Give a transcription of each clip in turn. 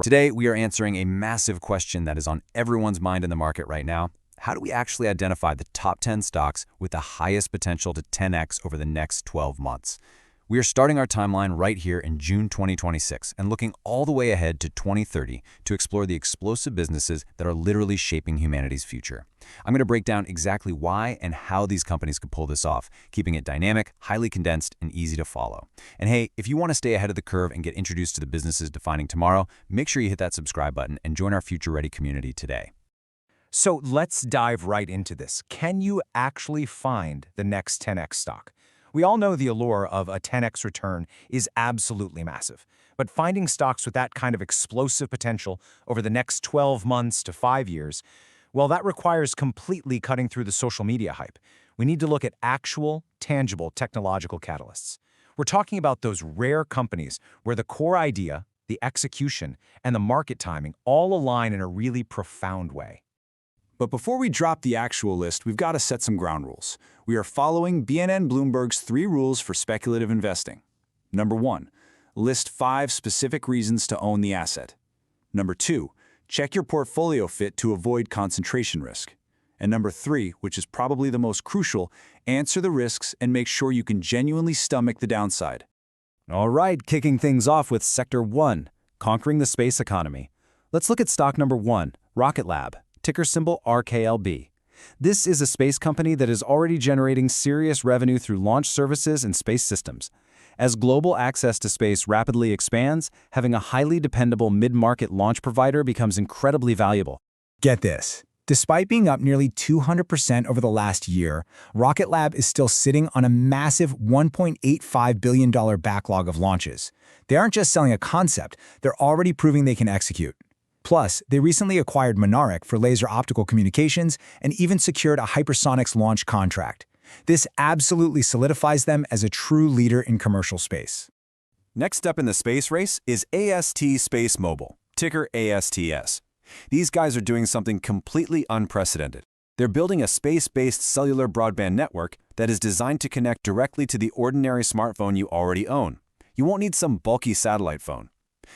Today, we are answering a massive question that is on everyone's mind in the market right now. How do we actually identify the top 10 stocks with the highest potential to 10x over the next 12 months? We are starting our timeline right here in June 2026 and looking all the way ahead to 2030 to explore the explosive businesses that are literally shaping humanity's future. I'm going to break down exactly why and how these companies could pull this off, keeping it dynamic, highly condensed, and easy to follow. And hey, if you want to stay ahead of the curve and get introduced to the businesses defining tomorrow, make sure you hit that subscribe button and join our Future Ready community today. So let's dive right into this. Can you actually find the next 10x stock? We all know the allure of a 10x return is absolutely massive, but finding stocks with that kind of explosive potential over the next 12 months to 5 years, well, that requires completely cutting through the social media hype. We need to look at actual, tangible technological catalysts. We're talking about those rare companies where the core idea, the execution, and the market timing all align in a really profound way. But before we drop the actual list, we've got to set some ground rules. We are following BNN Bloomberg's 3 rules for speculative investing. Number 1, list 5 specific reasons to own the asset. Number 2, check your portfolio fit to avoid concentration risk. And number 3, which is probably the most crucial, answer the risks and make sure you can genuinely stomach the downside. All right, kicking things off with Sector 1, conquering the space economy. Let's look at stock number 1, Rocket Lab, ticker symbol RKLB. This is a space company that is already generating serious revenue through launch services and space systems. As global access to space rapidly expands, having a highly dependable mid-market launch provider becomes incredibly valuable. Get this. Despite being up nearly 200% over the last year, Rocket Lab is still sitting on a massive $1.85 billion backlog of launches. They aren't just selling a concept, they're already proving they can execute. Plus, they recently acquired Monarch for laser optical communications and even secured a hypersonics launch contract. This absolutely solidifies them as a true leader in commercial space. Next up in the space race is AST Space Mobile, ticker ASTS. These guys are doing something completely unprecedented. They're building a space-based cellular broadband network that is designed to connect directly to the ordinary smartphone you already own. You won't need some bulky satellite phone.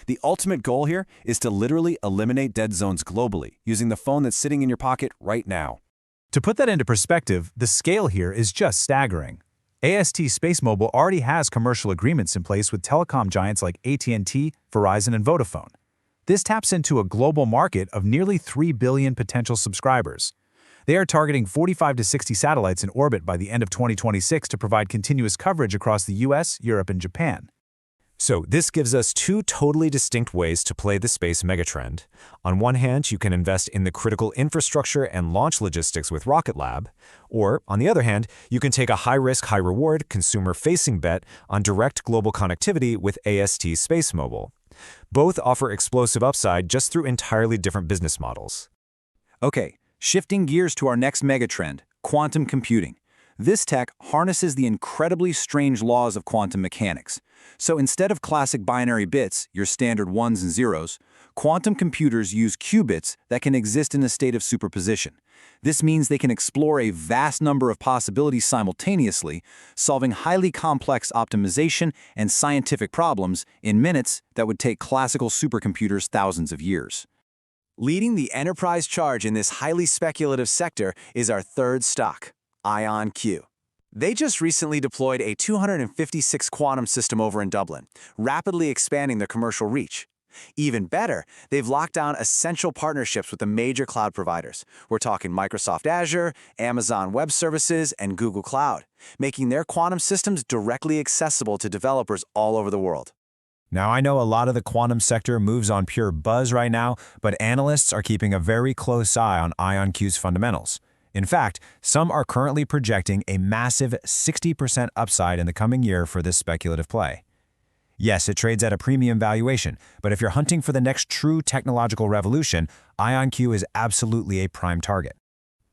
The ultimate goal here is to literally eliminate dead zones globally using the phone that's sitting in your pocket right now. To put that into perspective, the scale here is just staggering. AST Space Mobile already has commercial agreements in place with telecom giants like AT&T, Verizon, and Vodafone. This taps into a global market of nearly 3 billion potential subscribers. They are targeting 45 to 60 satellites in orbit by the end of 2026 to provide continuous coverage across the US, Europe, and Japan. So this gives us 2 totally distinct ways to play the space megatrend. On one hand, you can invest in the critical infrastructure and launch logistics with Rocket Lab, or on the other hand, you can take a high-risk, high-reward, consumer-facing bet on direct global connectivity with AST Space Mobile. Both offer explosive upside just through entirely different business models. Okay, shifting gears to our next megatrend, quantum computing. This tech harnesses the incredibly strange laws of quantum mechanics. So instead of classic binary bits, your standard ones and zeros, quantum computers use qubits that can exist in a state of superposition. This means they can explore a vast number of possibilities simultaneously, solving highly complex optimization and scientific problems in minutes that would take classical supercomputers thousands of years. Leading the enterprise charge in this highly speculative sector is our third stock, IonQ. They just recently deployed a 256 quantum system over in Dublin, rapidly expanding their commercial reach. Even better, they've locked down essential partnerships with the major cloud providers. We're talking Microsoft Azure, Amazon Web Services, and Google Cloud, making their quantum systems directly accessible to developers all over the world. Now, I know a lot of the quantum sector moves on pure buzz right now, but analysts are keeping a very close eye on IonQ's fundamentals. In fact, some are currently projecting a massive 60% upside in the coming year for this speculative play. Yes, it trades at a premium valuation, but if you're hunting for the next true technological revolution, IonQ is absolutely a prime target.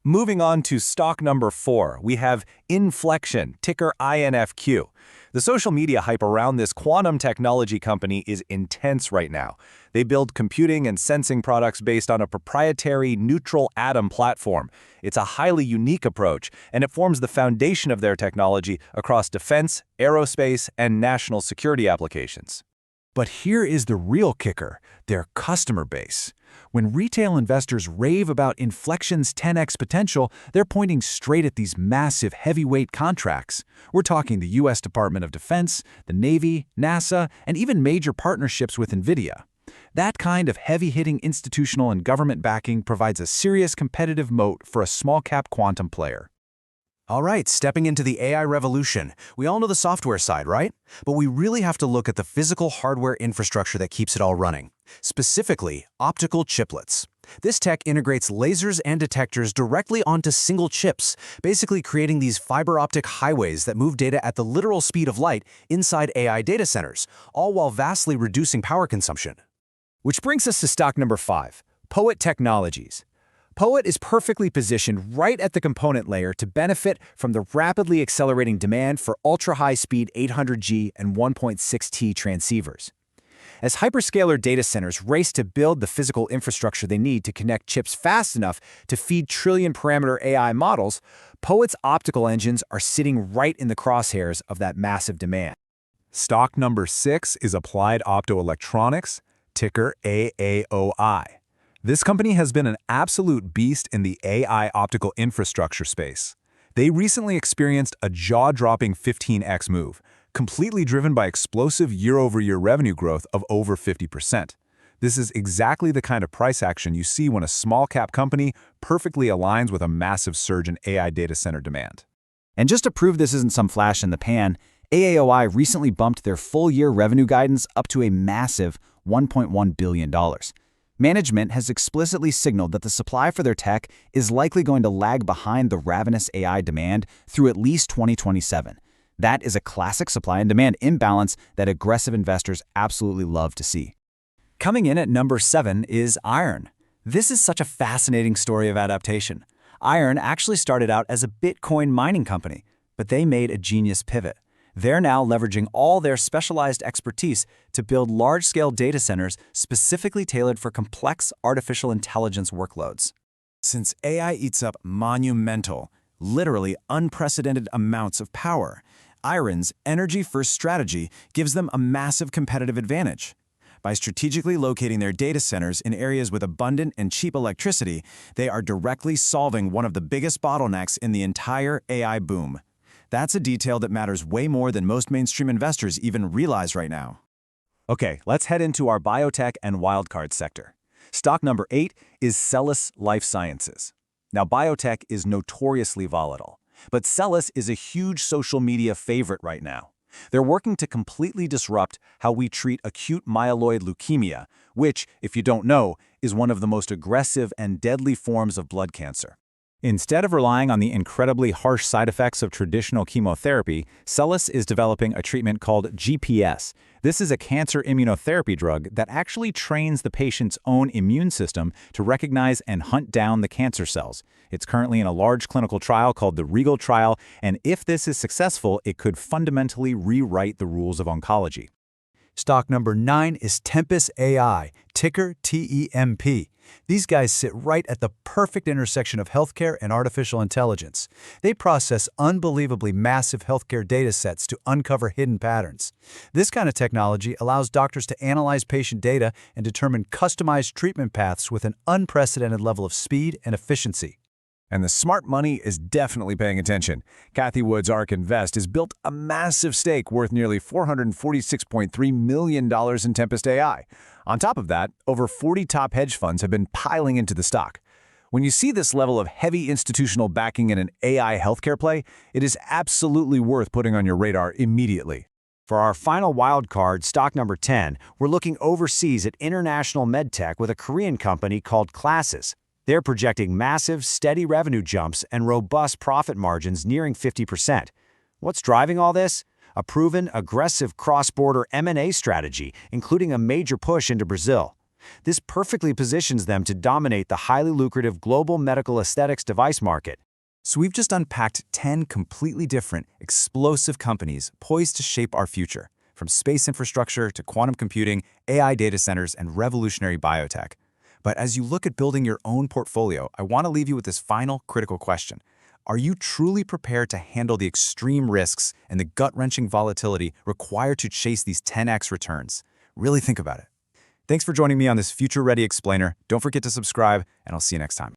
Moving on to stock number 4, we have Inflection, ticker INFQ. The social media hype around this quantum technology company is intense right now. They build computing and sensing products based on a proprietary neutral atom platform. It's a highly unique approach, and it forms the foundation of their technology across defense, aerospace, and national security applications. But here is the real kicker, their customer base. When retail investors rave about Inflection's 10x potential, they're pointing straight at these massive heavyweight contracts. We're talking the U.S. Department of Defense, the Navy, NASA, and even major partnerships with NVIDIA. That kind of heavy-hitting institutional and government backing provides a serious competitive moat for a small-cap quantum player. All right, stepping into the AI revolution. We all know the software side, right? But we really have to look at the physical hardware infrastructure that keeps it all running. Specifically, optical chiplets. This tech integrates lasers and detectors directly onto single chips, basically creating these fiber optic highways that move data at the literal speed of light inside AI data centers, all while vastly reducing power consumption. Which brings us to stock number 5, POET Technologies. POET is perfectly positioned right at the component layer to benefit from the rapidly accelerating demand for ultra-high-speed 800G and 1.6T transceivers. As hyperscaler data centers race to build the physical infrastructure they need to connect chips fast enough to feed trillion-parameter AI models, POET's optical engines are sitting right in the crosshairs of that massive demand. Stock number 6 is Applied Optoelectronics, ticker AAOI. This company has been an absolute beast in the AI optical infrastructure space. They recently experienced a jaw-dropping 15x move, completely driven by explosive year-over-year revenue growth of over 50%. This is exactly the kind of price action you see when a small-cap company perfectly aligns with a massive surge in AI data center demand. And just to prove this isn't some flash in the pan, AAOI recently bumped their full-year revenue guidance up to a massive $1.1 billion. Management has explicitly signaled that the supply for their tech is likely going to lag behind the ravenous AI demand through at least 2027. That is a classic supply and demand imbalance that aggressive investors absolutely love to see. Coming in at number 7 is Iron. This is such a fascinating story of adaptation. Iron actually started out as a Bitcoin mining company, but they made a genius pivot. They're now leveraging all their specialized expertise to build large-scale data centers specifically tailored for complex artificial intelligence workloads. Since AI eats up monumental, literally unprecedented amounts of power, Iron's energy-first strategy gives them a massive competitive advantage. By strategically locating their data centers in areas with abundant and cheap electricity, they are directly solving one of the biggest bottlenecks in the entire AI boom. That's a detail that matters way more than most mainstream investors even realize right now. Okay, let's head into our biotech and wildcard sector. Stock number 8 is Cellus Life Sciences. Now, biotech is notoriously volatile, but Cellus is a huge social media favorite right now. They're working to completely disrupt how we treat acute myeloid leukemia, which, if you don't know, is one of the most aggressive and deadly forms of blood cancer. Instead of relying on the incredibly harsh side effects of traditional chemotherapy, Cellus is developing a treatment called GPS. This is a cancer immunotherapy drug that actually trains the patient's own immune system to recognize and hunt down the cancer cells. It's currently in a large clinical trial called the REGAL trial, and if this is successful, it could fundamentally rewrite the rules of oncology. Stock number 9 is Tempus AI, ticker TEMP. These guys sit right at the perfect intersection of healthcare and artificial intelligence. They process unbelievably massive healthcare data sets to uncover hidden patterns. This kind of technology allows doctors to analyze patient data and determine customized treatment paths with an unprecedented level of speed and efficiency. And the smart money is definitely paying attention. Cathie Wood's ARK Invest has built a massive stake worth nearly $446.3 million in Tempest AI. On top of that, over 40 top hedge funds have been piling into the stock. When you see this level of heavy institutional backing in an AI healthcare play, it is absolutely worth putting on your radar immediately. For our final wild card, stock number 10, we're looking overseas at international medtech with a Korean company called Classes. They're projecting massive, steady revenue jumps and robust profit margins nearing 50%. What's driving all this? A proven, aggressive cross-border M&A strategy, including a major push into Brazil. This perfectly positions them to dominate the highly lucrative global medical aesthetics device market. So we've just unpacked 10 completely different, explosive companies poised to shape our future, from space infrastructure to quantum computing, AI data centers, and revolutionary biotech. But as you look at building your own portfolio, I want to leave you with this final critical question. Are you truly prepared to handle the extreme risks and the gut-wrenching volatility required to chase these 10x returns? Really think about it. Thanks for joining me on this Future Ready Explainer. Don't forget to subscribe, and I'll see you next time.